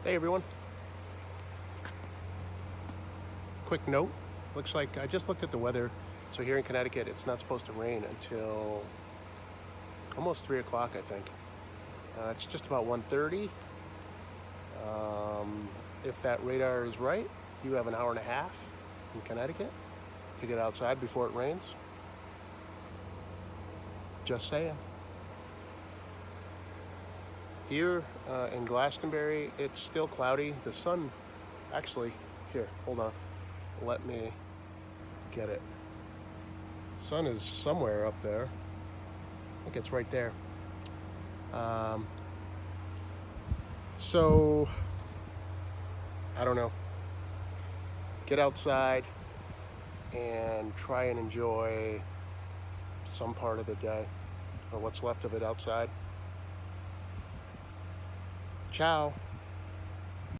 Hey everyone, quick note. Looks like I just looked at the weather. So here in Connecticut, it's not supposed to rain until almost 3 o'clock, I think. It's just about 1:30. If that radar is right, you have an hour and a half in Connecticut to get outside before it rains. Just saying. Here in Glastonbury, it's still cloudy. The sun, actually, here, hold on. Let me get it. Sun is somewhere up there. I think it's right there. So, I don't know. Get outside and try and enjoy some part of the day, or what's left of it outside. Ciao.